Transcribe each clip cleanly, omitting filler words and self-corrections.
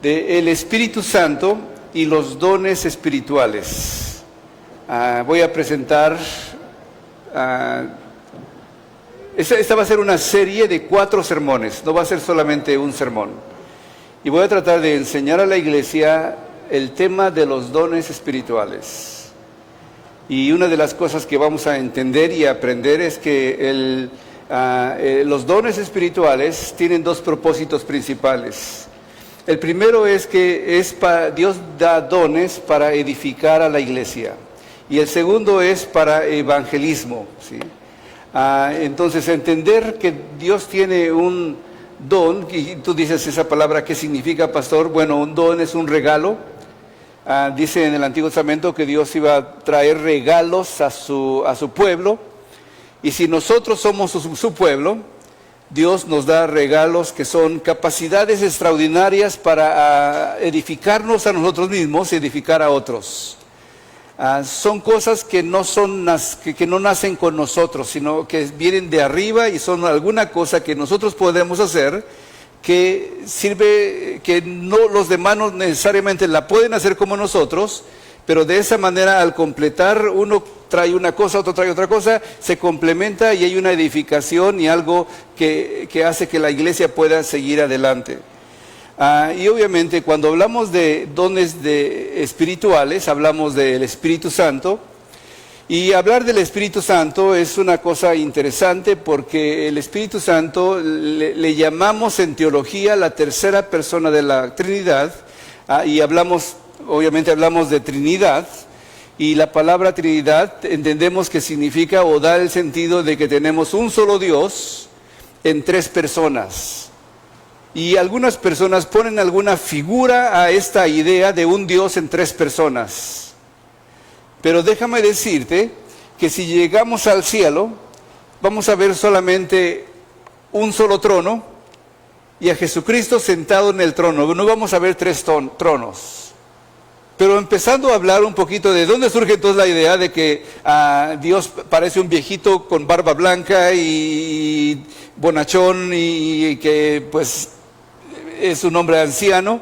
de el Espíritu Santo y los dones espirituales. Voy a presentar, esta va a ser una serie de 4 sermones, no va a ser solamente un sermón. Y voy a tratar de enseñar a la iglesia el tema de los dones espirituales. Y una de las cosas que vamos a entender y aprender es que los dones espirituales tienen 2 propósitos principales. El primero es que Dios da dones para edificar a la iglesia. Y el segundo es para evangelismo, ¿sí? Entonces, entender que Dios tiene un don, y tú dices esa palabra, ¿qué significa, pastor? Bueno, un don es un regalo. Dice en el Antiguo Testamento que Dios iba a traer regalos a su pueblo. Y si nosotros somos su pueblo, Dios nos da regalos que son capacidades extraordinarias para edificarnos a nosotros mismos y edificar a otros. Son cosas que no nacen con nosotros, sino que vienen de arriba y son alguna cosa que nosotros podemos hacer que sirve, que los demás no necesariamente la pueden hacer como nosotros, pero de esa manera, al completar, uno trae una cosa, otro trae otra cosa, se complementa y hay una edificación y algo que hace que la iglesia pueda seguir adelante. Y obviamente cuando hablamos de dones espirituales, hablamos del Espíritu Santo. Y hablar del Espíritu Santo es una cosa interesante porque el Espíritu Santo le llamamos en teología la tercera persona de la Trinidad. Y obviamente hablamos de Trinidad. Y la palabra Trinidad entendemos que significa o da el sentido de que tenemos un solo Dios en 3 personas. Y algunas personas ponen alguna figura a esta idea de un Dios en 3 personas. Pero déjame decirte que si llegamos al cielo, vamos a ver solamente un solo trono y a Jesucristo sentado en el trono. No vamos a ver 3 tronos. Pero empezando a hablar un poquito de dónde surge entonces la idea de que Dios parece un viejito con barba blanca y bonachón y que pues es un hombre anciano.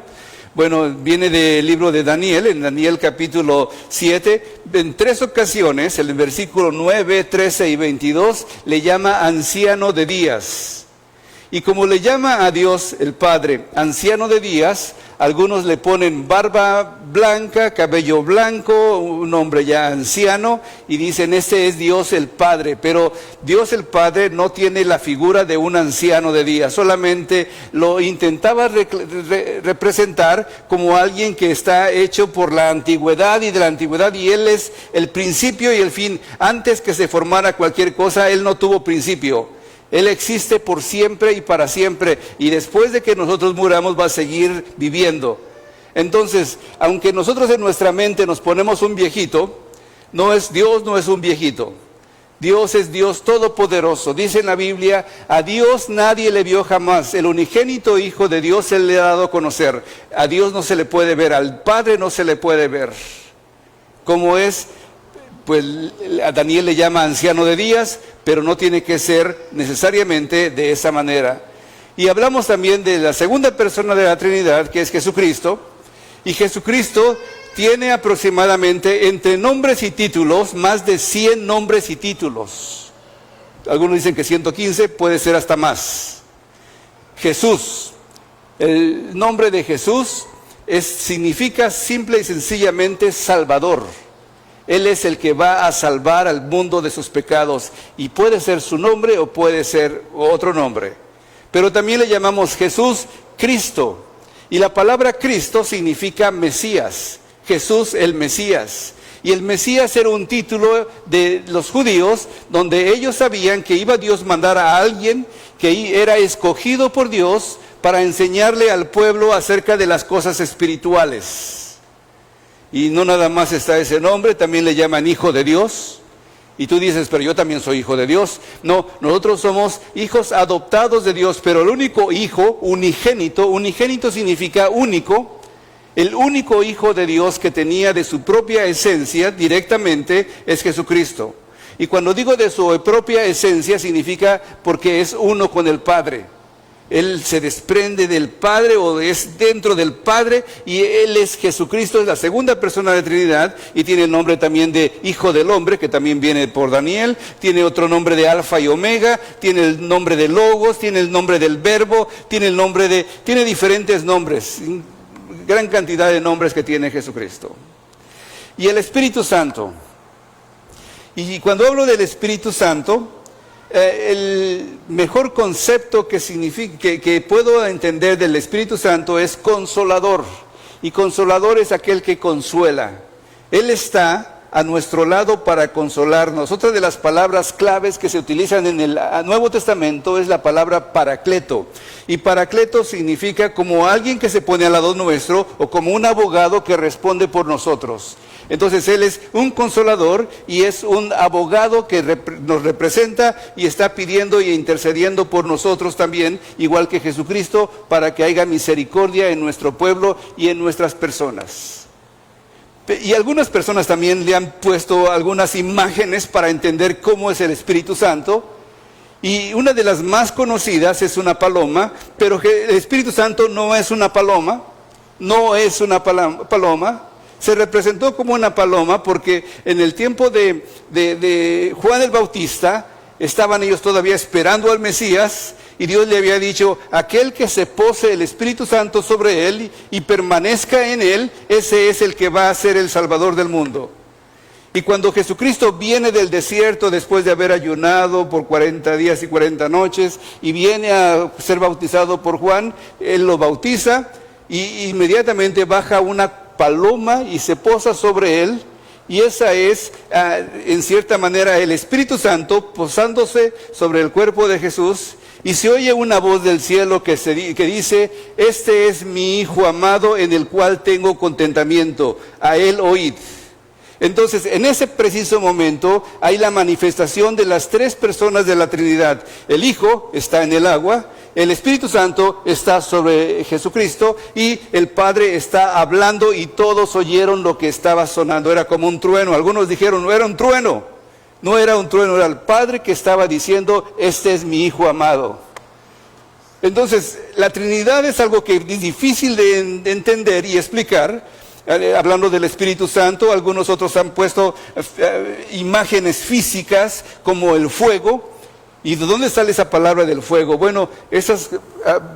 Bueno, viene del libro de Daniel, en Daniel capítulo 7, en 3 ocasiones, el versículo 9, 13 y 22, le llama anciano de días. Y como le llama a Dios el Padre anciano de días, algunos le ponen barba blanca, cabello blanco, un hombre ya anciano, y dicen, este es Dios el Padre. Pero Dios el Padre no tiene la figura de un anciano de días, solamente lo intentaba representar como alguien que está hecho por la antigüedad y de la antigüedad, y Él es el principio y el fin. Antes que se formara cualquier cosa, Él no tuvo principio. Él existe por siempre y para siempre, y después de que nosotros muramos va a seguir viviendo. Entonces, aunque nosotros en nuestra mente nos ponemos un viejito, Dios no es un viejito. Dios es Dios todopoderoso. Dice en la Biblia, a Dios nadie le vio jamás. El unigénito Hijo de Dios Él le ha dado a conocer. A Dios no se le puede ver, al Padre no se le puede ver. Como es, pues a Daniel le llama anciano de días, pero no tiene que ser necesariamente de esa manera. Y hablamos también de la segunda persona de la Trinidad, que es Jesucristo. Y Jesucristo tiene aproximadamente, entre nombres y títulos, más de 100 nombres y títulos. Algunos dicen que 115, puede ser hasta más. Jesús, el nombre de Jesús significa simple y sencillamente Salvador. Él es el que va a salvar al mundo de sus pecados, y puede ser su nombre o puede ser otro nombre. Pero también le llamamos Jesús Cristo, y la palabra Cristo significa Mesías, Jesús el Mesías. Y el Mesías era un título de los judíos, donde ellos sabían que iba Dios a mandar a alguien que era escogido por Dios para enseñarle al pueblo acerca de las cosas espirituales. Y no nada más está ese nombre, también le llaman Hijo de Dios. Y tú dices, pero yo también soy hijo de Dios. No, nosotros somos hijos adoptados de Dios, pero el único hijo, unigénito significa único. El único Hijo de Dios que tenía de su propia esencia directamente es Jesucristo. Y cuando digo de su propia esencia significa porque es uno con el Padre. Él se desprende del Padre o es dentro del Padre y Él es Jesucristo, es la segunda persona de la Trinidad y tiene el nombre también de Hijo del Hombre, que también viene por Daniel, tiene otro nombre de Alfa y Omega, tiene el nombre de Logos, tiene el nombre del Verbo, tiene diferentes nombres, gran cantidad de nombres que tiene Jesucristo. Y el Espíritu Santo, y cuando hablo del Espíritu Santo, el mejor concepto que puedo entender del Espíritu Santo es consolador. Y consolador es aquel que consuela. Él está a nuestro lado para consolarnos. Otra de las palabras claves que se utilizan en el Nuevo Testamento es la palabra paracleto. Y paracleto significa como alguien que se pone al lado nuestro o como un abogado que responde por nosotros. Entonces Él es un consolador y es un abogado que nos representa y está pidiendo e intercediendo por nosotros también, igual que Jesucristo, para que haya misericordia en nuestro pueblo y en nuestras personas. Y algunas personas también le han puesto algunas imágenes para entender cómo es el Espíritu Santo. Y una de las más conocidas es una paloma, pero el Espíritu Santo no es una paloma, Se representó como una paloma porque en el tiempo de Juan el Bautista estaban ellos todavía esperando al Mesías y Dios le había dicho, aquel que se pose el Espíritu Santo sobre él y permanezca en él, ese es el que va a ser el Salvador del mundo. Y cuando Jesucristo viene del desierto después de haber ayunado por 40 días y 40 noches y viene a ser bautizado por Juan, Él lo bautiza y inmediatamente baja una paloma y se posa sobre él, y esa es en cierta manera el Espíritu Santo posándose sobre el cuerpo de Jesús, y se oye una voz del cielo que dice, este es mi Hijo amado en el cual tengo contentamiento, a él oíd. Entonces, en ese preciso momento hay la manifestación de las tres personas de la Trinidad. El Hijo está en el agua, el Espíritu Santo está sobre Jesucristo y el Padre está hablando y todos oyeron lo que estaba sonando. Era como un trueno. Algunos dijeron, no era un trueno. No era un trueno, era el Padre que estaba diciendo, este es mi Hijo amado. Entonces, la Trinidad es algo que es difícil de entender y explicar. Hablando del Espíritu Santo, algunos otros han puesto imágenes físicas como el fuego. ¿Y de dónde sale esa palabra del fuego? Bueno, esas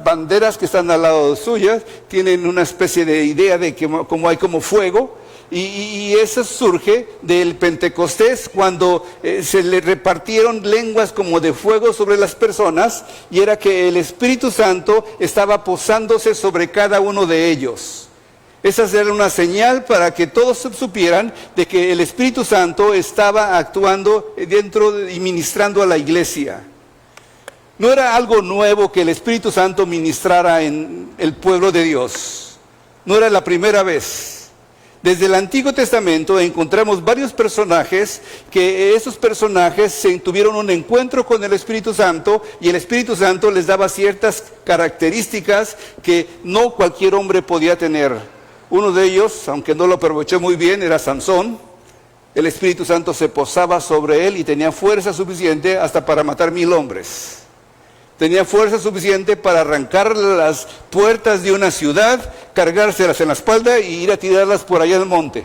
banderas que están al lado suyas tienen una especie de idea de que como hay como fuego. Y eso surge del Pentecostés, cuando se le repartieron lenguas como de fuego sobre las personas, y era que el Espíritu Santo estaba posándose sobre cada uno de ellos. Esa era una señal para que todos supieran de que el Espíritu Santo estaba actuando dentro y ministrando a la iglesia. No era algo nuevo que el Espíritu Santo ministrara en el pueblo de Dios. No era la primera vez. Desde el Antiguo Testamento encontramos varios personajes que esos personajes tuvieron un encuentro con el Espíritu Santo y el Espíritu Santo les daba ciertas características que no cualquier hombre podía tener. Uno de ellos, aunque no lo aprovechó muy bien, era Sansón. El Espíritu Santo se posaba sobre él y tenía fuerza suficiente hasta para matar 1000 hombres. Tenía fuerza suficiente para arrancar las puertas de una ciudad, cargárselas en la espalda y ir a tirarlas por allá al monte.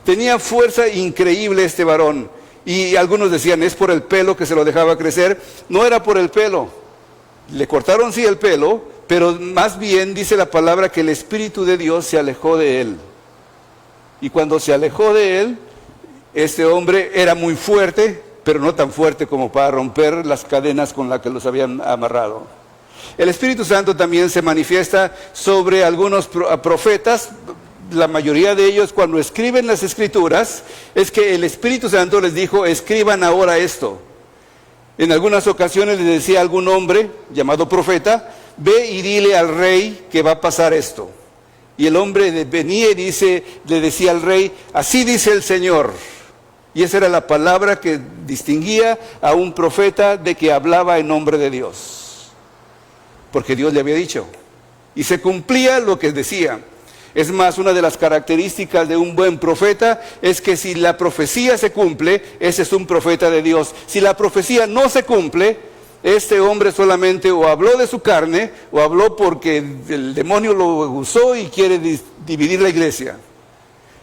Tenía fuerza increíble este varón. Y algunos decían, es por el pelo que se lo dejaba crecer. No era por el pelo. Le cortaron sí el pelo, pero más bien dice la palabra que el Espíritu de Dios se alejó de él. Y cuando se alejó de él, este hombre era muy fuerte, pero no tan fuerte como para romper las cadenas con las que los habían amarrado. El Espíritu Santo también se manifiesta sobre algunos profetas. La mayoría de ellos, cuando escriben las Escrituras, es que el Espíritu Santo les dijo, escriban ahora esto. En algunas ocasiones les decía a algún hombre llamado profeta, ve y dile al rey que va a pasar esto. Y el hombre venía y le decía al rey, así dice el Señor. Y esa era la palabra que distinguía a un profeta de que hablaba en nombre de Dios. Porque Dios le había dicho. Y se cumplía lo que decía. Es más, una de las características de un buen profeta es que si la profecía se cumple, ese es un profeta de Dios. Si la profecía no se cumple, este hombre solamente o habló de su carne o habló porque el demonio lo usó y quiere dividir la iglesia.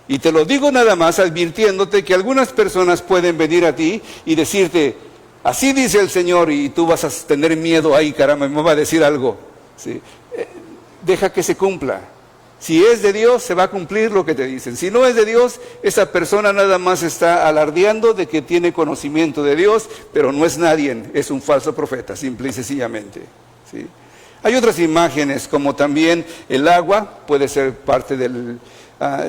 Y te lo digo nada más advirtiéndote que algunas personas pueden venir a ti y decirte, así dice el Señor, y tú vas a tener miedo, ay caramba, me va a decir algo. ¿Sí? Deja que se cumpla. Si es de Dios, se va a cumplir lo que te dicen. Si no es de Dios, esa persona nada más está alardeando de que tiene conocimiento de Dios, pero no es nadie, es un falso profeta, simple y sencillamente. ¿Sí? Hay otras imágenes, como también el agua, puede ser parte del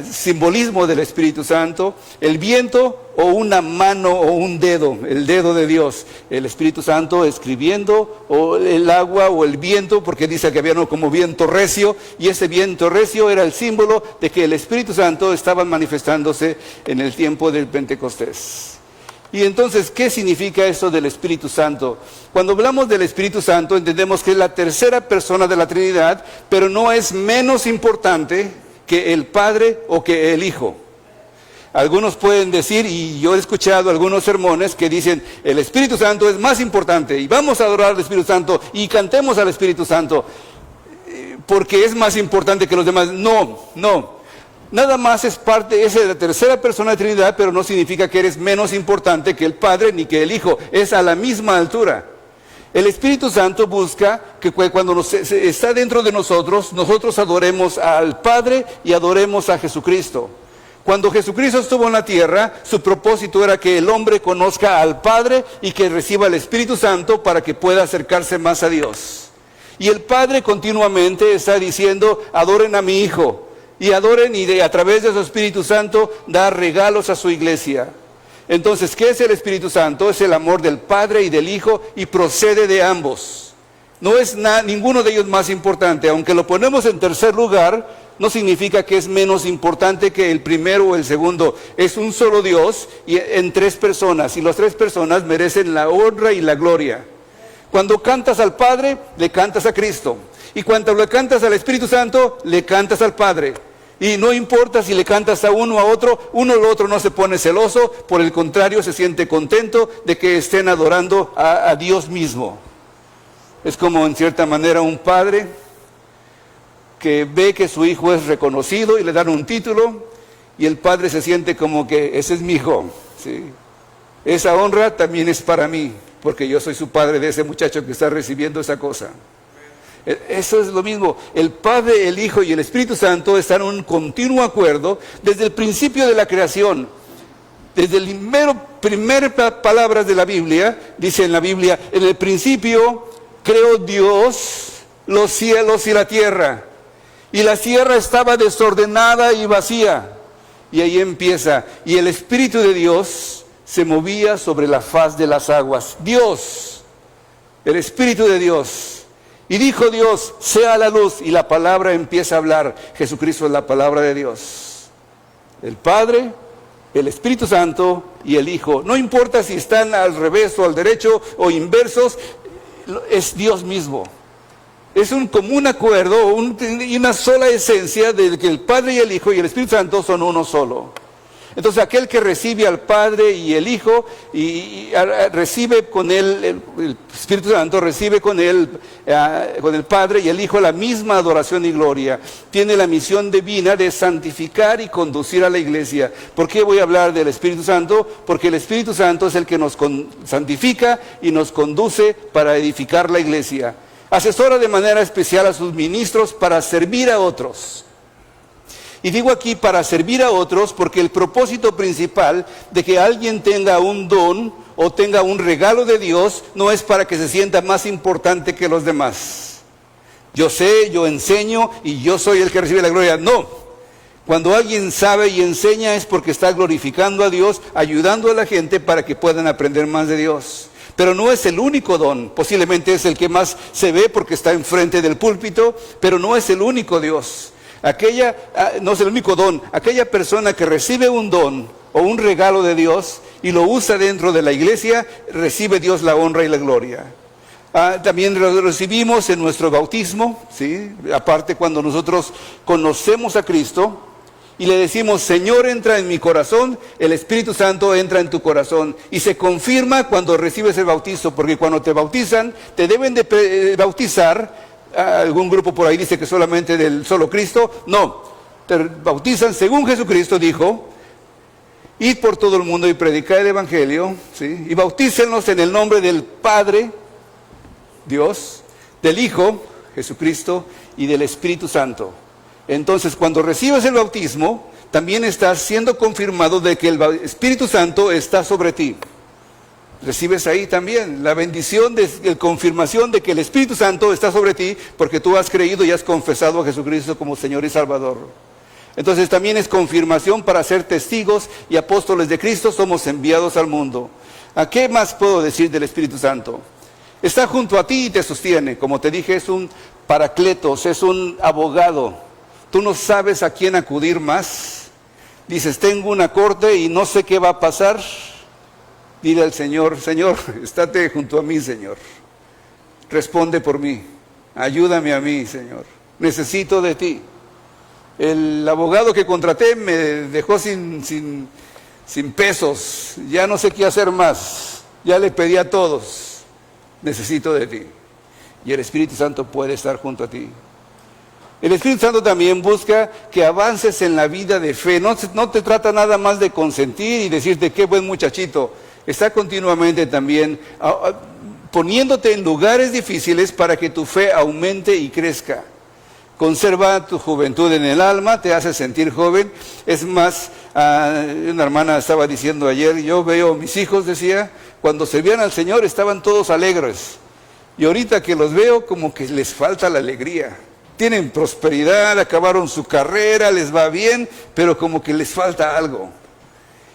simbolismo del Espíritu Santo, el viento o una mano o un dedo, el dedo de Dios, el Espíritu Santo escribiendo, o el agua o el viento, porque dice que había uno como viento recio, y ese viento recio era el símbolo de que el Espíritu Santo estaba manifestándose en el tiempo del Pentecostés. Y entonces, ¿qué significa esto del Espíritu Santo? Cuando hablamos del Espíritu Santo, entendemos que es la tercera persona de la Trinidad, pero no es menos importante que el Padre o que el Hijo. Algunos pueden decir, y yo he escuchado algunos sermones que dicen, el Espíritu Santo es más importante, y vamos a adorar al Espíritu Santo, y cantemos al Espíritu Santo, porque es más importante que los demás. No. Nada más es parte, es la tercera persona de Trinidad, pero no significa que eres menos importante que el Padre ni que el Hijo. Es a la misma altura. El Espíritu Santo busca que cuando está dentro de nosotros, nosotros adoremos al Padre y adoremos a Jesucristo. Cuando Jesucristo estuvo en la tierra, su propósito era que el hombre conozca al Padre y que reciba el Espíritu Santo para que pueda acercarse más a Dios. Y el Padre continuamente está diciendo, adoren a mi Hijo, y adoren, y a través de su Espíritu Santo dar regalos a su iglesia. Entonces, ¿qué es el Espíritu Santo? Es el amor del Padre y del Hijo, y procede de ambos. No es ninguno de ellos más importante. Aunque lo ponemos en tercer lugar, no significa que es menos importante que el primero o el segundo. Es un solo Dios y en tres personas, y las tres personas merecen la honra y la gloria. Cuando cantas al Padre, le cantas a Cristo. Y cuando le cantas al Espíritu Santo, le cantas al Padre. Y no importa si le cantas a uno o a otro, uno o otro no se pone celoso, por el contrario se siente contento de que estén adorando a Dios mismo. Es como en cierta manera un padre que ve que su hijo es reconocido y le dan un título, y el padre se siente como que ese es mi hijo, ¿sí? Esa honra también es para mí, porque yo soy su padre de ese muchacho que está recibiendo esa cosa. Eso es lo mismo. El Padre, el Hijo y el Espíritu Santo están en un continuo acuerdo desde el principio de la creación. Desde las primeras palabras de la Biblia, dice en la Biblia, en el principio creó Dios los cielos y la tierra. Y la tierra estaba desordenada y vacía. Y ahí empieza. Y el Espíritu de Dios se movía sobre la faz de las aguas. Dios, el Espíritu de Dios. Y dijo Dios, sea la luz, y la palabra empieza a hablar. Jesucristo es la palabra de Dios. El Padre, el Espíritu Santo y el Hijo. No importa si están al revés o al derecho o inversos, es Dios mismo. Es un común acuerdo y una sola esencia de que el Padre y el Hijo y el Espíritu Santo son uno solo. Entonces aquel que recibe al Padre y el Hijo y recibe con él, el Espíritu Santo recibe con él, con el Padre y el Hijo la misma adoración y gloria. Tiene la misión divina de santificar y conducir a la iglesia. ¿Por qué voy a hablar del Espíritu Santo? Porque el Espíritu Santo es el que nos santifica y nos conduce para edificar la iglesia. Asesora de manera especial a sus ministros para servir a otros. Y digo aquí para servir a otros porque el propósito principal de que alguien tenga un don o tenga un regalo de Dios no es para que se sienta más importante que los demás. Yo sé, yo enseño y yo soy el que recibe la gloria. No. Cuando alguien sabe y enseña es porque está glorificando a Dios, ayudando a la gente para que puedan aprender más de Dios. Pero no es el único don. Posiblemente es el que más se ve porque está enfrente del púlpito, pero no es el único Dios. No es el único don. Aquella persona que recibe un don o un regalo de Dios y lo usa dentro de la iglesia, recibe Dios la honra y la gloria. También lo recibimos en nuestro bautismo, ¿sí? Aparte cuando nosotros conocemos a Cristo y le decimos, Señor, entra en mi corazón, el Espíritu Santo entra en tu corazón. Y se confirma cuando recibes el bautizo, porque cuando te bautizan, te deben de bautizar. Algún grupo por ahí dice que solamente del solo Cristo. No, te bautizan según Jesucristo dijo, id por todo el mundo y predicad el Evangelio, ¿sí? Y bautícenlos en el nombre del Padre, Dios, del Hijo, Jesucristo, y del Espíritu Santo. Entonces, cuando recibes el bautismo, también estás siendo confirmado de que el Espíritu Santo está sobre ti. Recibes ahí también la bendición de confirmación de que el Espíritu Santo está sobre ti, porque tú has creído y has confesado a Jesucristo como Señor y Salvador. Entonces también es confirmación para ser testigos y apóstoles de Cristo. Somos enviados al mundo. ¿A qué más puedo decir del Espíritu Santo? Está junto a ti y te sostiene. Como te dije, es un paracletos, es un abogado. Tú no sabes a quién acudir más. Dices, tengo una corte y no sé qué va a pasar. Dile al Señor, Señor, estate junto a mí, Señor. Responde por mí. Ayúdame a mí, Señor. Necesito de ti. El abogado que contraté me dejó sin pesos. Ya no sé qué hacer más. Ya le pedí a todos. Necesito de ti. Y el Espíritu Santo puede estar junto a ti. El Espíritu Santo también busca que avances en la vida de fe. No te trata nada más de consentir y decirte qué buen muchachito. Está continuamente también poniéndote en lugares difíciles para que tu fe aumente y crezca. Conserva tu juventud en el alma, te hace sentir joven. Es más, una hermana estaba diciendo ayer, yo veo mis hijos, decía, cuando servían al Señor estaban todos alegres. Y ahorita que los veo, como que les falta la alegría. Tienen prosperidad, acabaron su carrera, les va bien, pero como que les falta algo.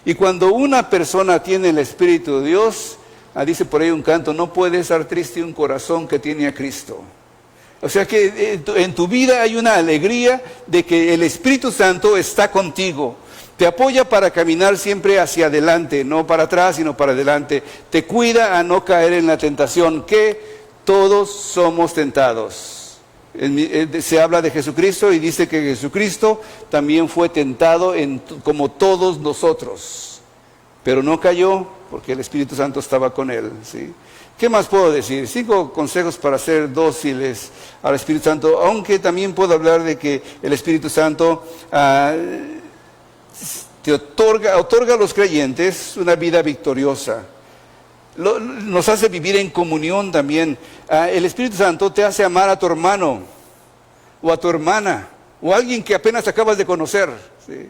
Y cuando una persona tiene el Espíritu de Dios, dice por ahí un canto, no puede estar triste un corazón que tiene a Cristo. O sea que en tu vida hay una alegría de que el Espíritu Santo está contigo. Te apoya para caminar siempre hacia adelante, no para atrás, sino para adelante. Te cuida a no caer en la tentación, que todos somos tentados. Se habla de Jesucristo y dice que Jesucristo también fue tentado como todos nosotros, pero no cayó porque el Espíritu Santo estaba con él, ¿sí? ¿Qué más puedo decir? 5 consejos para ser dóciles al Espíritu Santo, aunque también puedo hablar de que el Espíritu Santo te otorga a los creyentes una vida victoriosa. Nos hace vivir en comunión también. El Espíritu Santo te hace amar a tu hermano o a tu hermana o a alguien que apenas acabas de conocer, ¿sí?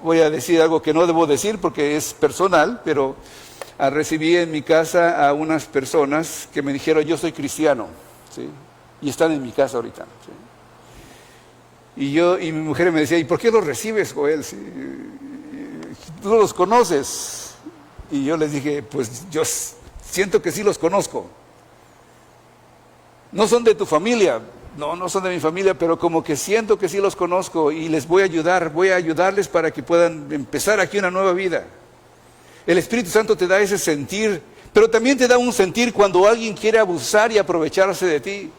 Voy a decir algo que no debo decir porque es personal, pero recibí en mi casa a unas personas que me dijeron, yo soy cristiano, ¿sí? Y están en mi casa ahorita, ¿sí? Y mi mujer me decía, ¿y por qué los recibes, Joel? ¿Sí? Tú no los conoces. Y yo les dije, pues yo siento que sí los conozco. No son de tu familia, no son de mi familia, pero como que siento que sí los conozco y les voy a ayudarles para que puedan empezar aquí una nueva vida. El Espíritu Santo te da ese sentir, pero también te da un sentir cuando alguien quiere abusar y aprovecharse de ti.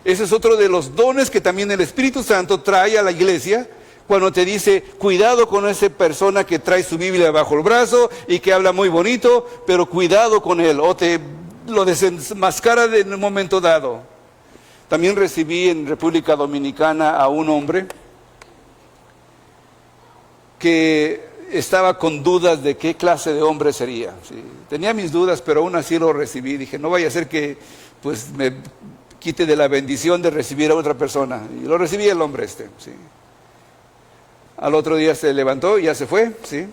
Ese es otro de los dones que también el Espíritu Santo trae a la iglesia, cuando te dice, cuidado con esa persona que trae su Biblia bajo el brazo y que habla muy bonito, pero cuidado con él, o te lo desenmascara en un momento dado. También recibí en República Dominicana a un hombre que estaba con dudas de qué clase de hombre sería, ¿sí? Tenía mis dudas, pero aún así lo recibí. Dije, no vaya a ser que pues me quite de la bendición de recibir a otra persona. Y lo recibí el hombre ¿sí? Al otro día se levantó y ya se fue, ¿sí?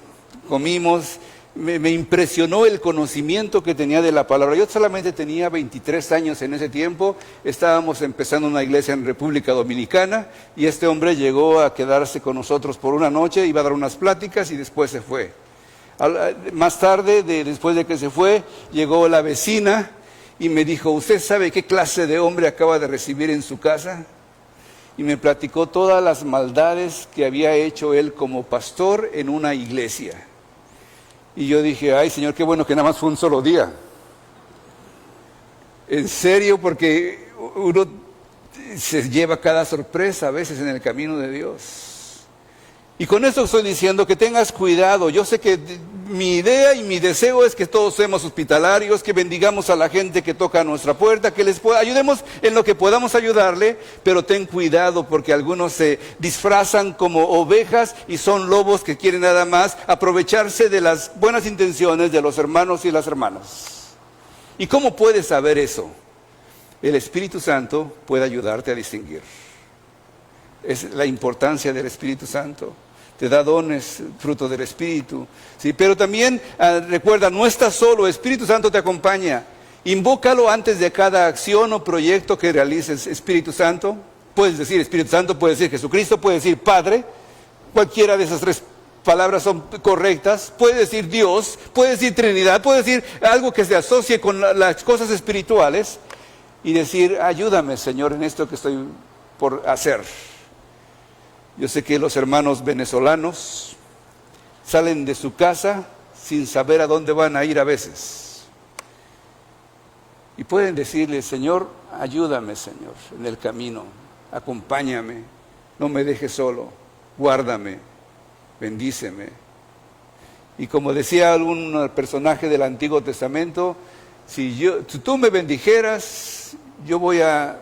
Comimos, me impresionó el conocimiento que tenía de la palabra. Yo solamente tenía 23 años en ese tiempo, estábamos empezando una iglesia en República Dominicana y este hombre llegó a quedarse con nosotros por una noche, iba a dar unas pláticas y después se fue. Más tarde, después de que se fue, llegó la vecina y me dijo, ¿usted sabe qué clase de hombre acaba de recibir en su casa? Y me platicó todas las maldades que había hecho él como pastor en una iglesia. Y yo dije, ay Señor, qué bueno que nada más fue un solo día. En serio, porque uno se lleva cada sorpresa a veces en el camino de Dios. Y con esto estoy diciendo que tengas cuidado. Yo sé que mi idea y mi deseo es que todos seamos hospitalarios, que bendigamos a la gente que toca a nuestra puerta, que ayudemos en lo que podamos ayudarle, pero ten cuidado porque algunos se disfrazan como ovejas y son lobos que quieren nada más aprovecharse de las buenas intenciones de los hermanos y las hermanas. ¿Y cómo puedes saber eso? El Espíritu Santo puede ayudarte a distinguir. Es la importancia del Espíritu Santo. Te da dones, fruto del Espíritu. ¿Sí? Pero también recuerda, no estás solo, el Espíritu Santo te acompaña. Invócalo antes de cada acción o proyecto que realices. Espíritu Santo, puedes decir Espíritu Santo, puedes decir Jesucristo, puedes decir Padre. Cualquiera de esas tres palabras son correctas. Puedes decir Dios, puedes decir Trinidad, puedes decir algo que se asocie con las cosas espirituales. Y decir, ayúdame Señor en esto que estoy por hacer. Yo sé que los hermanos venezolanos salen de su casa sin saber a dónde van a ir a veces. Y pueden decirle, Señor, ayúdame Señor en el camino, acompáñame, no me dejes solo, guárdame, bendíceme. Y como decía algún personaje del Antiguo Testamento, si tú me bendijeras, yo voy a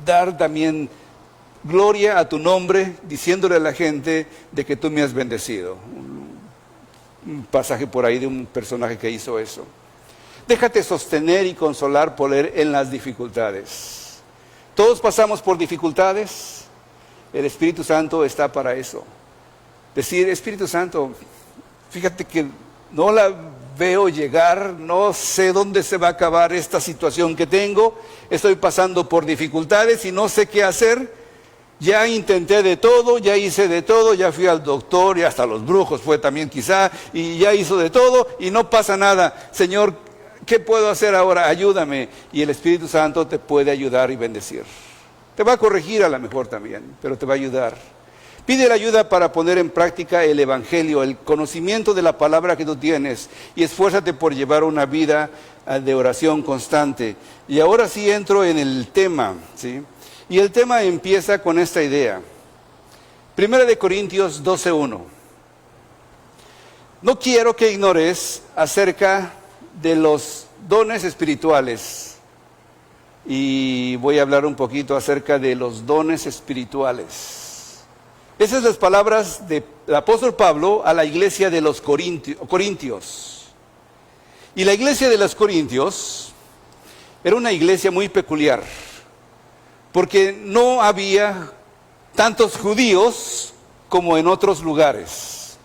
dar también gloria a tu nombre, diciéndole a la gente de que tú me has bendecido. Un pasaje por ahí de un personaje que hizo eso. Déjate sostener y consolar por él en las dificultades. Todos pasamos por dificultades. El Espíritu Santo está para eso. Decir, Espíritu Santo, fíjate que no la veo llegar, no sé dónde se va a acabar esta situación que tengo. Estoy pasando por dificultades y no sé qué hacer. Ya intenté de todo, ya hice de todo, ya fui al doctor y hasta los brujos fue también quizá, y ya hizo de todo y no pasa nada. Señor, ¿qué puedo hacer ahora? Ayúdame. Y el Espíritu Santo te puede ayudar y bendecir. Te va a corregir a lo mejor también, pero te va a ayudar. Pide la ayuda para poner en práctica el Evangelio, el conocimiento de la palabra que tú tienes, y esfuérzate por llevar una vida de oración constante. Y ahora sí entro en el tema, ¿sí? Y el tema empieza con esta idea. 1 Corintios 12:1. No quiero que ignores acerca de los dones espirituales. Y voy a hablar un poquito acerca de los dones espirituales. Esas son las palabras del apóstol Pablo a la iglesia de los Corintios. Y la iglesia de los Corintios era una iglesia muy peculiar. Porque no había tantos judíos como en otros lugares.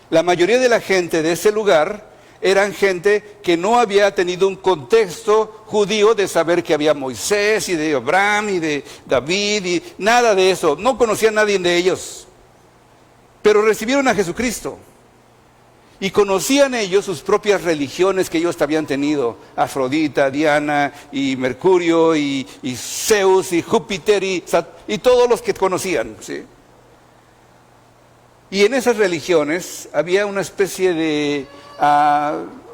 La mayoría de la gente de ese lugar eran gente que no había tenido un contexto judío de saber que había Moisés y de Abraham y de David y nada de eso. No conocía a nadie de ellos. Pero recibieron a Jesucristo. Y conocían ellos sus propias religiones que ellos habían tenido. Afrodita, Diana y Mercurio y Zeus y Júpiter y todos los que conocían, ¿sí? Y en esas religiones había una especie de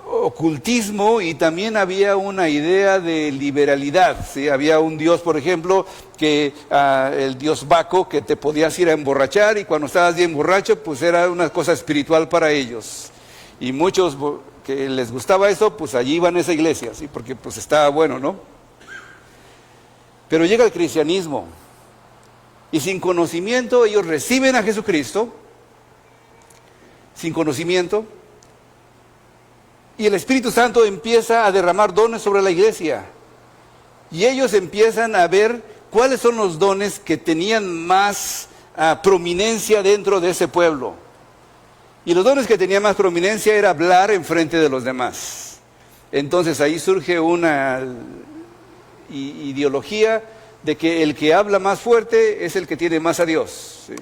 ocultismo y también había una idea de liberalidad, ¿sí? Había un dios, por ejemplo, que el dios Baco, que te podías ir a emborrachar y cuando estabas bien borracho, pues era una cosa espiritual para ellos. Y muchos que les gustaba eso, pues allí iban a esa iglesia, ¿sí? Porque pues estaba bueno, ¿no? Pero llega el cristianismo y sin conocimiento ellos reciben a Jesucristo, sin conocimiento, y el Espíritu Santo empieza a derramar dones sobre la iglesia. Y ellos empiezan a ver cuáles son los dones que tenían más prominencia dentro de ese pueblo. Y los dones que tenían más prominencia era hablar en frente de los demás. Entonces ahí surge una ideología de que el que habla más fuerte es el que tiene más a Dios, ¿sí?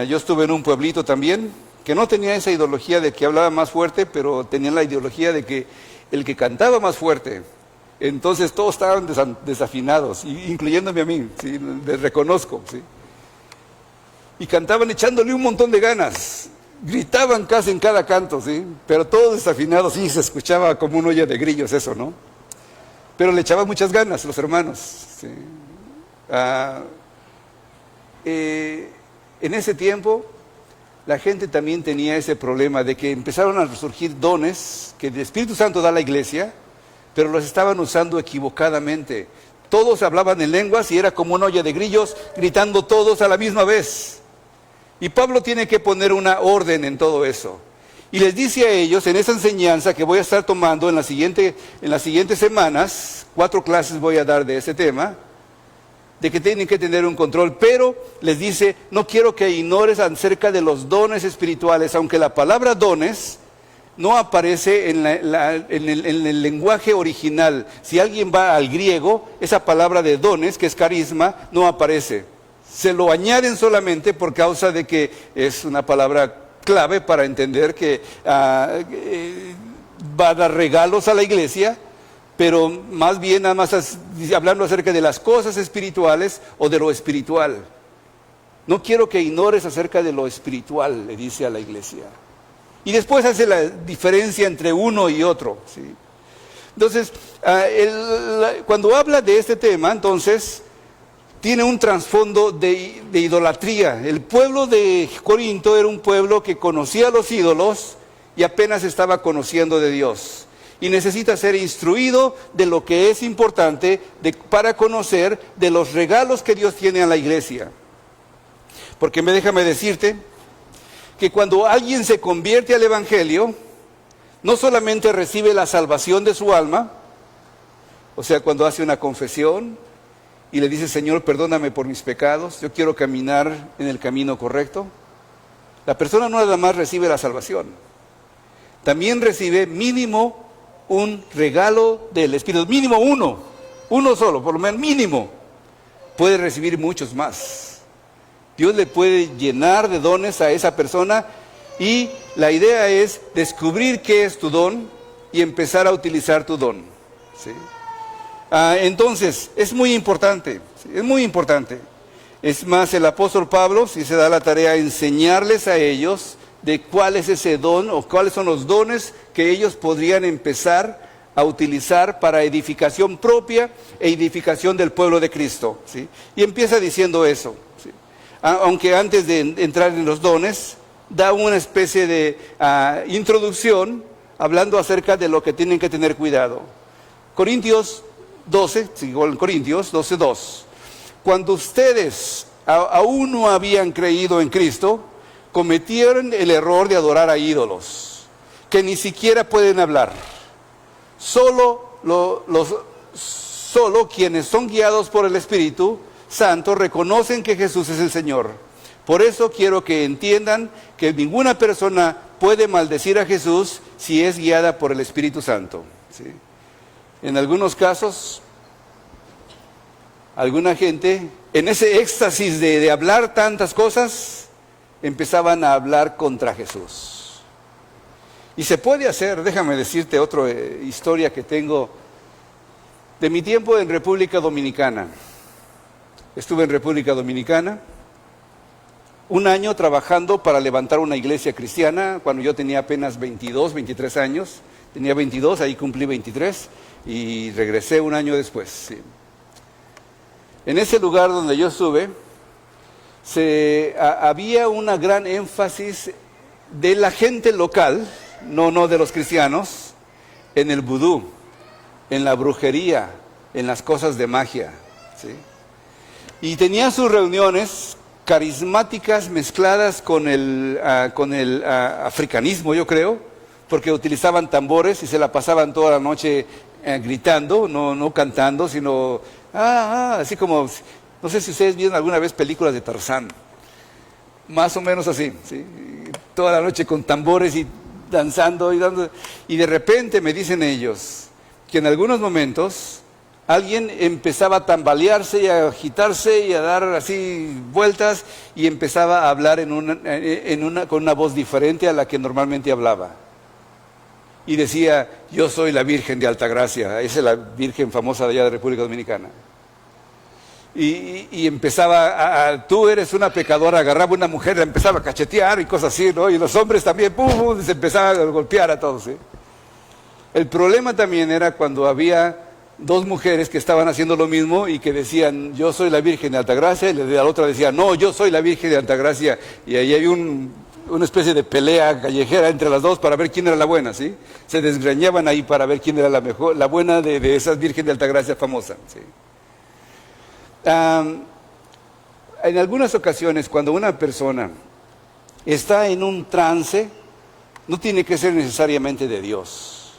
Yo estuve en un pueblito también que no tenía esa ideología de que hablaba más fuerte, pero tenían la ideología de que el que cantaba más fuerte, entonces todos estaban desafinados, incluyéndome a mí, ¿sí? Les reconozco, ¿sí? Y cantaban echándole un montón de ganas. Gritaban casi en cada canto, ¿sí? Pero todos desafinados, sí, se escuchaba como un olla de grillos eso, ¿no? Pero le echaban muchas ganas los hermanos, ¿sí? En ese tiempo, la gente también tenía ese problema de que empezaron a surgir dones que el Espíritu Santo da a la iglesia, pero los estaban usando equivocadamente. Todos hablaban en lenguas y era como una olla de grillos gritando todos a la misma vez. Y Pablo tiene que poner una orden en todo eso. Y les dice a ellos, en esa enseñanza que voy a estar tomando en las siguientes semanas, 4 clases voy a dar de ese tema, de que tienen que tener un control, pero les dice, no quiero que ignores acerca de los dones espirituales, aunque la palabra dones no aparece en el lenguaje original. Si alguien va al griego, esa palabra de dones, que es carisma, no aparece. Se lo añaden solamente por causa de que es una palabra clave para entender que va a dar regalos a la iglesia, pero más bien nada más hablando acerca de las cosas espirituales o de lo espiritual. No quiero que ignores acerca de lo espiritual, le dice a la iglesia. Y después hace la diferencia entre uno y otro, ¿sí? Entonces, cuando habla de este tema, entonces, tiene un trasfondo de idolatría. El pueblo de Corinto era un pueblo que conocía a los ídolos y apenas estaba conociendo de Dios. Y necesita ser instruido de lo que es importante para conocer de los regalos que Dios tiene a la iglesia. Porque déjame decirte que cuando alguien se convierte al Evangelio, no solamente recibe la salvación de su alma, o sea, cuando hace una confesión y le dice, Señor, perdóname por mis pecados, yo quiero caminar en el camino correcto. La persona no nada más recibe la salvación, también recibe mínimo un regalo del Espíritu, mínimo uno solo, por lo menos mínimo. Puede recibir muchos más. Dios le puede llenar de dones a esa persona y la idea es descubrir qué es tu don y empezar a utilizar tu don, ¿sí? Entonces, es muy importante, ¿sí? Es muy importante. Es más, el apóstol Pablo sí se da la tarea de enseñarles a ellos de cuál es ese don o cuáles son los dones que ellos podrían empezar a utilizar para edificación propia e edificación del pueblo de Cristo, ¿sí? Y empieza diciendo eso, ¿sí? Aunque antes de entrar en los dones, da una especie de introducción hablando acerca de lo que tienen que tener cuidado. Corintios 12, sigo en Corintios 12:2. Cuando ustedes aún no habían creído en Cristo, cometieron el error de adorar a ídolos, que ni siquiera pueden hablar. Solo quienes son guiados por el Espíritu Santo reconocen que Jesús es el Señor. Por eso quiero que entiendan que ninguna persona puede maldecir a Jesús si es guiada por el Espíritu Santo, ¿sí? En algunos casos, alguna gente, en ese éxtasis de hablar tantas cosas, empezaban a hablar contra Jesús. Y se puede hacer, déjame decirte otra historia que tengo de mi tiempo en República Dominicana. Estuve en República Dominicana un año trabajando para levantar una iglesia cristiana cuando yo tenía apenas 22, 23 años. Tenía 22, ahí cumplí 23 y regresé un año después, ¿sí? En ese lugar donde yo estuve, había una gran énfasis de la gente local, no de los cristianos, en el vudú, en la brujería, en las cosas de magia, ¿sí? Y tenían sus reuniones carismáticas mezcladas con el africanismo, yo creo, porque utilizaban tambores y se la pasaban toda la noche gritando, no cantando, sino así como, no sé si ustedes vieron alguna vez películas de Tarzán, más o menos así, ¿sí? Toda la noche con tambores y danzando y de repente me dicen ellos que en algunos momentos alguien empezaba a tambalearse y a agitarse y a dar así vueltas y empezaba a hablar con una voz diferente a la que normalmente hablaba. Y decía, yo soy la Virgen de Altagracia, esa es la Virgen famosa de allá de República Dominicana. Y empezaba, tú eres una pecadora, agarraba una mujer, la empezaba a cachetear y cosas así, ¿no? Y los hombres también, se empezaban a golpear a todos, ¿sí? El problema también era cuando había dos mujeres que estaban haciendo lo mismo y que decían, yo soy la Virgen de Altagracia, y la otra decía, no, yo soy la Virgen de Altagracia. Y ahí hay una especie de pelea callejera entre las dos para ver quién era la buena, ¿sí? Se desgreñaban ahí para ver quién era la mejor, la buena de esas Virgen de Altagracia famosa, ¿sí? En algunas ocasiones, cuando una persona está en un trance, no tiene que ser necesariamente de Dios.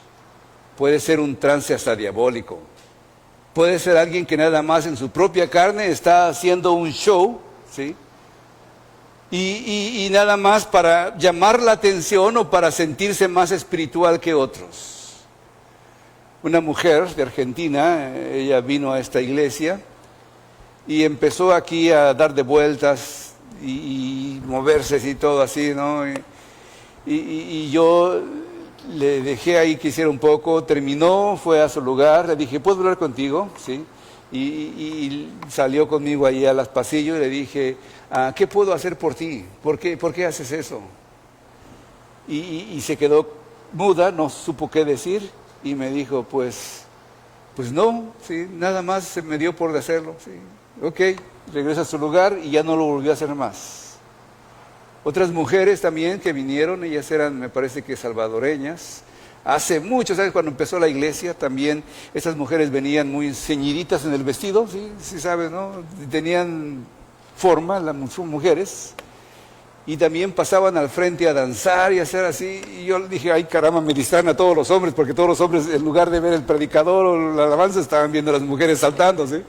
Puede ser un trance hasta diabólico. Puede ser alguien que nada más en su propia carne está haciendo un show, ¿sí? Y nada más para llamar la atención o para sentirse más espiritual que otros. Una mujer de Argentina, ella vino a esta iglesia y empezó aquí a dar de vueltas y moverse y todo así, ¿no? Y yo le dejé ahí que hiciera un poco, terminó, fue a su lugar, le dije, ¿puedo hablar contigo? ¿Sí? Y salió conmigo ahí a los pasillos y le dije, ¿qué puedo hacer por ti? ¿Por qué haces eso? Y se quedó muda, no supo qué decir y me dijo, pues no, ¿sí? Nada más se me dio por hacerlo, ¿sí? Ok, regresa a su lugar y ya no lo volvió a hacer más. Otras mujeres también que vinieron, ellas eran, me parece que salvadoreñas. Hace muchos años, cuando empezó la iglesia, también esas mujeres venían muy ceñiditas en el vestido, sí sabes, ¿no? Tenían forma, las mujeres. Y también pasaban al frente a danzar y hacer así. Y yo dije, ay caramba, me distraen a todos los hombres, porque todos los hombres, en lugar de ver el predicador o la alabanza, estaban viendo a las mujeres saltando, ¿sí?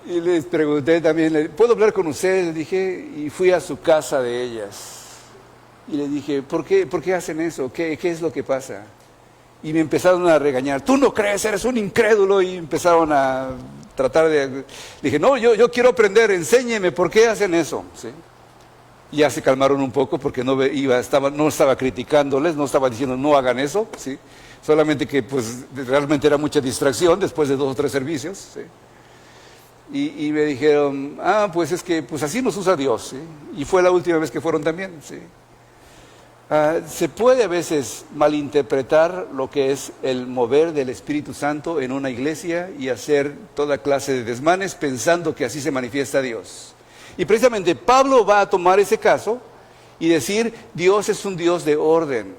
Y les pregunté también, ¿puedo hablar con ustedes? Le dije, y fui a su casa de ellas. Y le dije, ¿por qué hacen eso? ¿Qué es lo que pasa? Y me empezaron a regañar, tú no crees, eres un incrédulo. Y empezaron a tratar de... Dije, no, yo quiero aprender, enséñeme, ¿por qué hacen eso? ¿Sí? Y ya se calmaron un poco porque no estaba criticándoles, no estaba diciendo no hagan eso, ¿sí? Solamente que pues realmente era mucha distracción después de 2 o 3 servicios, ¿sí? Y me dijeron, pues es que pues así nos usa Dios, ¿sí? Y fue la última vez que fueron también, ¿sí? Se puede a veces malinterpretar lo que es el mover del Espíritu Santo en una iglesia y hacer toda clase de desmanes pensando que así se manifiesta Dios. Y precisamente Pablo va a tomar ese caso y decir, Dios es un Dios de orden.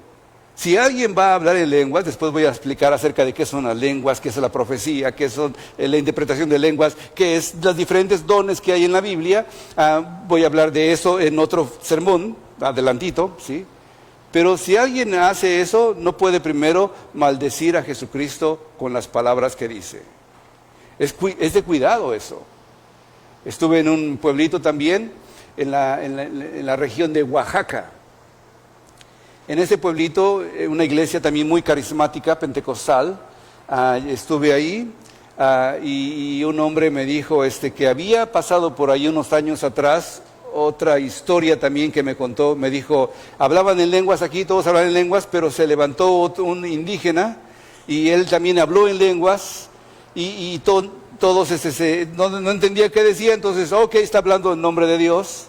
Si alguien va a hablar en lenguas, después voy a explicar acerca de qué son las lenguas, qué es la profecía, qué son la interpretación de lenguas, qué es los diferentes dones que hay en la Biblia. Voy a hablar de eso en otro sermón, adelantito, ¿sí? Pero si alguien hace eso, no puede primero maldecir a Jesucristo con las palabras que dice. Es de cuidado eso. Estuve en un pueblito también, en la región de Oaxaca. En ese pueblito, una iglesia también muy carismática, pentecostal, estuve ahí y un hombre me dijo que había pasado por ahí unos años atrás, otra historia también que me contó, me dijo, hablaban en lenguas aquí, todos hablaban en lenguas, pero se levantó un indígena y él también habló en lenguas y todos no entendía qué decía, entonces, ok, está hablando en nombre de Dios.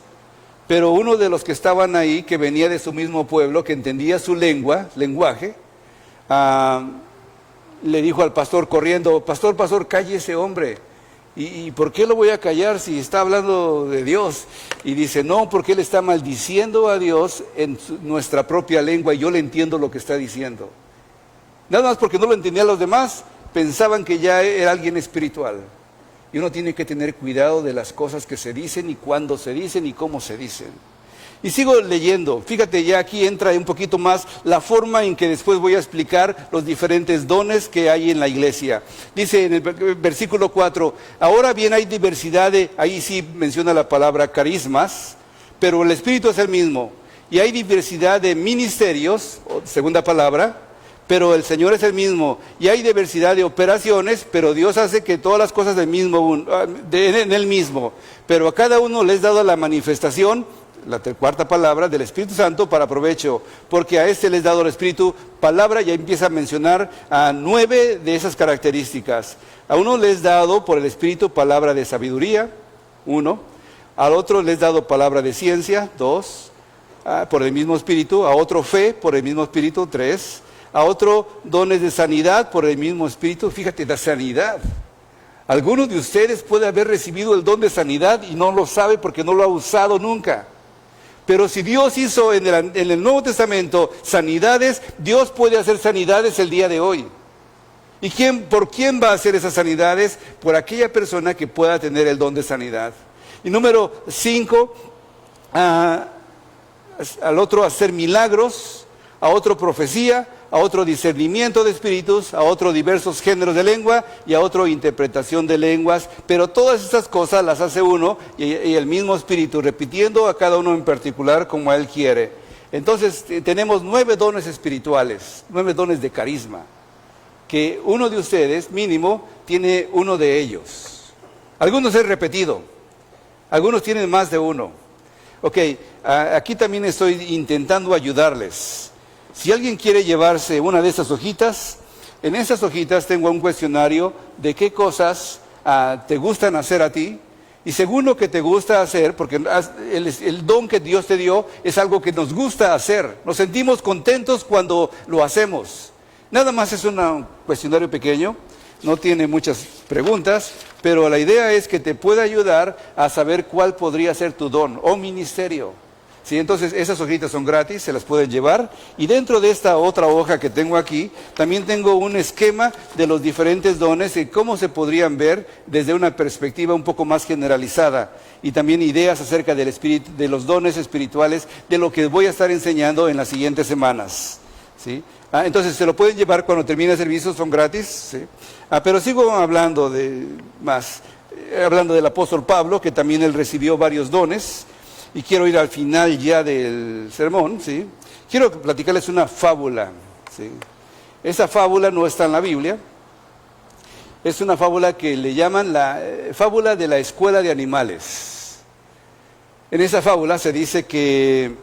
Pero uno de los que estaban ahí, que venía de su mismo pueblo, que entendía su lenguaje, le dijo al pastor corriendo, pastor, calle ese hombre. ¿Y por qué lo voy a callar si está hablando de Dios? Y dice, no, porque él está maldiciendo a Dios en nuestra propia lengua y yo le entiendo lo que está diciendo. Nada más porque no lo entendían los demás, pensaban que ya era alguien espiritual. Y uno tiene que tener cuidado de las cosas que se dicen y cuándo se dicen y cómo se dicen. Y sigo leyendo. Fíjate, ya aquí entra un poquito más la forma en que después voy a explicar los diferentes dones que hay en la iglesia. Dice en el versículo 4, ahora bien hay diversidad ahí sí menciona la palabra carismas, pero el Espíritu es el mismo. Y hay diversidad de ministerios, segunda palabra, pero el Señor es el mismo. Y hay diversidad de operaciones, pero Dios hace que todas las cosas en Él mismo. Pero a cada uno les dado la manifestación, la cuarta palabra, del Espíritu Santo para provecho. Porque a este les dado el Espíritu, palabra, ya empieza a mencionar a 9 de esas características. A uno les dado por el Espíritu palabra de sabiduría, 1. Al otro les dado palabra de ciencia, 2. Por el mismo Espíritu. A otro fe, por el mismo Espíritu, 3. a otro dones de sanidad por el mismo Espíritu. Fíjate, la sanidad. Algunos de ustedes puede haber recibido el don de sanidad y no lo sabe porque no lo ha usado nunca. Pero si Dios hizo en el Nuevo Testamento sanidades, Dios puede hacer sanidades el día de hoy. ¿Y por quién va a hacer esas sanidades? Por aquella persona que pueda tener el don de sanidad. Y número 5, al otro hacer milagros, a otro profecía, a otro discernimiento de espíritus, a otro diversos géneros de lengua y a otro interpretación de lenguas. Pero todas estas cosas las hace uno y el mismo Espíritu, repitiendo a cada uno en particular como Él quiere. Entonces tenemos 9 dones espirituales, 9 dones de carisma, que uno de ustedes mínimo tiene uno de ellos. Algunos es repetido, algunos tienen más de uno. Ok, aquí también estoy intentando ayudarles. Si alguien quiere llevarse una de esas hojitas, en esas hojitas tengo un cuestionario de qué cosas te gustan hacer a ti, y según lo que te gusta hacer, porque el don que Dios te dio es algo que nos gusta hacer, nos sentimos contentos cuando lo hacemos. Nada más es un cuestionario pequeño, no tiene muchas preguntas, pero la idea es que te pueda ayudar a saber cuál podría ser tu don o ministerio. Sí, entonces esas hojitas son gratis, se las pueden llevar, y dentro de esta otra hoja que tengo aquí, también tengo un esquema de los diferentes dones y cómo se podrían ver desde una perspectiva un poco más generalizada, y también ideas acerca del espíritu, de los dones espirituales, de lo que voy a estar enseñando en las siguientes semanas. ¿Sí? Entonces se lo pueden llevar cuando termine el servicio, son gratis. ¿Sí? Pero sigo hablando hablando del apóstol Pablo, que también él recibió varios dones. Y quiero ir al final ya del sermón, ¿sí? Quiero platicarles una fábula, ¿sí? Esa fábula no está en la Biblia. Es una fábula que le llaman la fábula de la escuela de animales. En esa fábula se dice que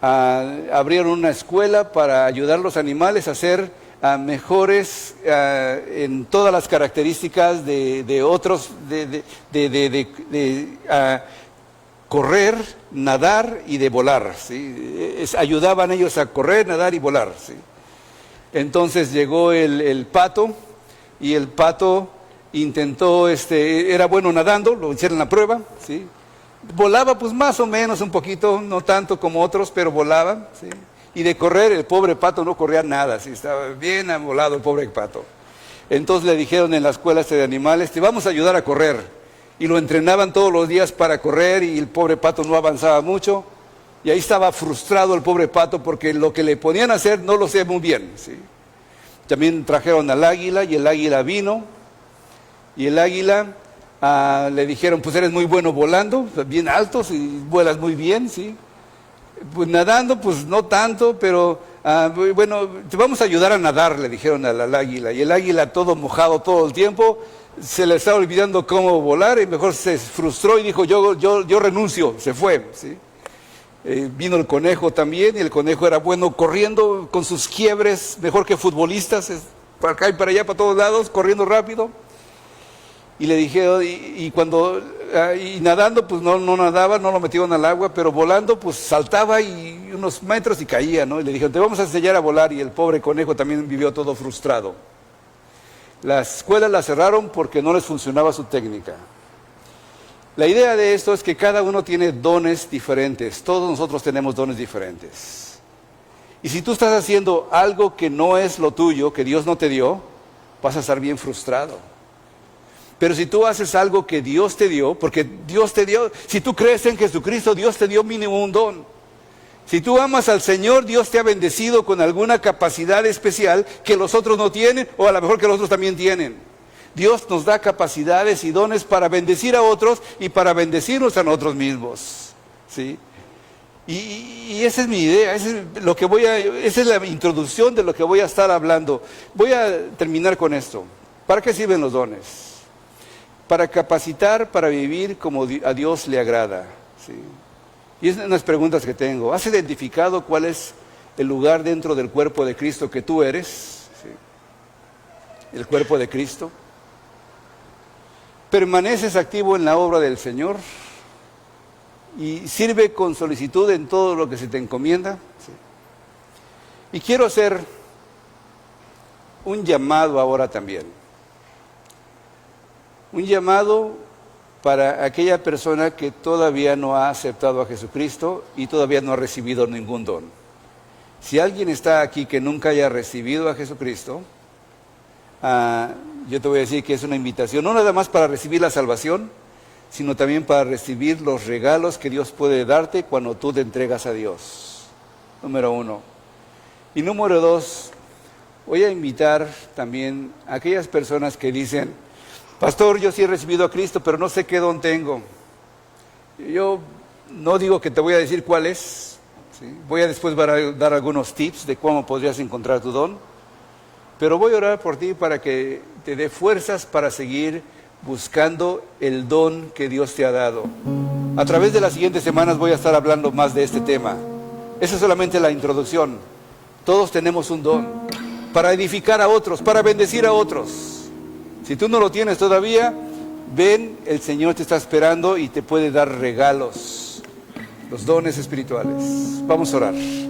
abrieron una escuela para ayudar a los animales a ser mejores en todas las características de otros, correr, nadar y de volar, ¿sí? Ayudaban ellos a correr, nadar y volar, ¿sí? Entonces llegó el pato, y el pato intentó, era bueno nadando, lo hicieron la prueba, ¿sí? Volaba pues más o menos un poquito, no tanto como otros, pero volaba, ¿sí? Y de correr, el pobre pato no corría nada, ¿sí? Estaba bien abolado el pobre pato. Entonces le dijeron en la escuela de animales, te vamos a ayudar a correr. Y lo entrenaban todos los días para correr, y el pobre pato no avanzaba mucho, y ahí estaba frustrado el pobre pato porque lo que le ponían a hacer no lo hacía muy bien, ¿sí? También trajeron al águila, y el águila vino, y el águila le dijeron, pues eres muy bueno volando, bien altos y vuelas muy bien, ¿sí? Pues nadando, pues no tanto, pero bueno, te vamos a ayudar a nadar, le dijeron al águila, y el águila todo mojado todo el tiempo, se le estaba olvidando cómo volar, y mejor se frustró y dijo, yo renuncio, se fue, ¿sí? Vino el conejo también, y el conejo era bueno corriendo con sus quiebres, mejor que futbolistas, para acá y para allá, para todos lados, corriendo rápido. Y le dijeron, y nadando, pues no nadaba, no lo metieron al agua, pero volando, pues saltaba y unos metros y caía, ¿no? Y le dijeron, te vamos a enseñar a volar, y el pobre conejo también vivió todo frustrado. La escuela la cerraron porque no les funcionaba su técnica. La idea de esto es que cada uno tiene dones diferentes. Todos nosotros tenemos dones diferentes. Y si tú estás haciendo algo que no es lo tuyo, que Dios no te dio, vas a estar bien frustrado. Pero si tú haces algo que Dios te dio, porque Dios te dio, si tú crees en Jesucristo, Dios te dio mínimo un don. Si tú amas al Señor, Dios te ha bendecido con alguna capacidad especial que los otros no tienen, o a lo mejor que los otros también tienen. Dios nos da capacidades y dones para bendecir a otros y para bendecirnos a nosotros mismos, ¿sí? Y esa es mi idea, esa es la introducción de lo que voy a estar hablando. Voy a terminar con esto. ¿Para qué sirven los dones? Para capacitar, para vivir como a Dios le agrada, ¿sí? Y es unas preguntas que tengo. ¿Has identificado cuál es el lugar dentro del cuerpo de Cristo que tú eres? ¿Sí? El cuerpo de Cristo. ¿Permaneces activo en la obra del Señor? ¿Y sirve con solicitud en todo lo que se te encomienda? ¿Sí? Y quiero hacer un llamado ahora también. Un llamado para aquella persona que todavía no ha aceptado a Jesucristo y todavía no ha recibido ningún don. Si alguien está aquí que nunca haya recibido a Jesucristo, yo te voy a decir que es una invitación, no nada más para recibir la salvación, sino también para recibir los regalos que Dios puede darte cuando tú te entregas a Dios. Número 1. Y número 2, voy a invitar también a aquellas personas que dicen: pastor, yo sí he recibido a Cristo, pero no sé qué don tengo. Yo no digo que te voy a decir cuál es, ¿sí? Voy a después dar algunos tips de cómo podrías encontrar tu don, pero voy a orar por ti para que te dé fuerzas para seguir buscando el don que Dios te ha dado. A través de las siguientes semanas voy a estar hablando más de este tema. Esa es solamente la introducción. Todos tenemos un don para edificar a otros, para bendecir a otros. Si tú no lo tienes todavía, ven, el Señor te está esperando y te puede dar regalos, los dones espirituales. Vamos a orar.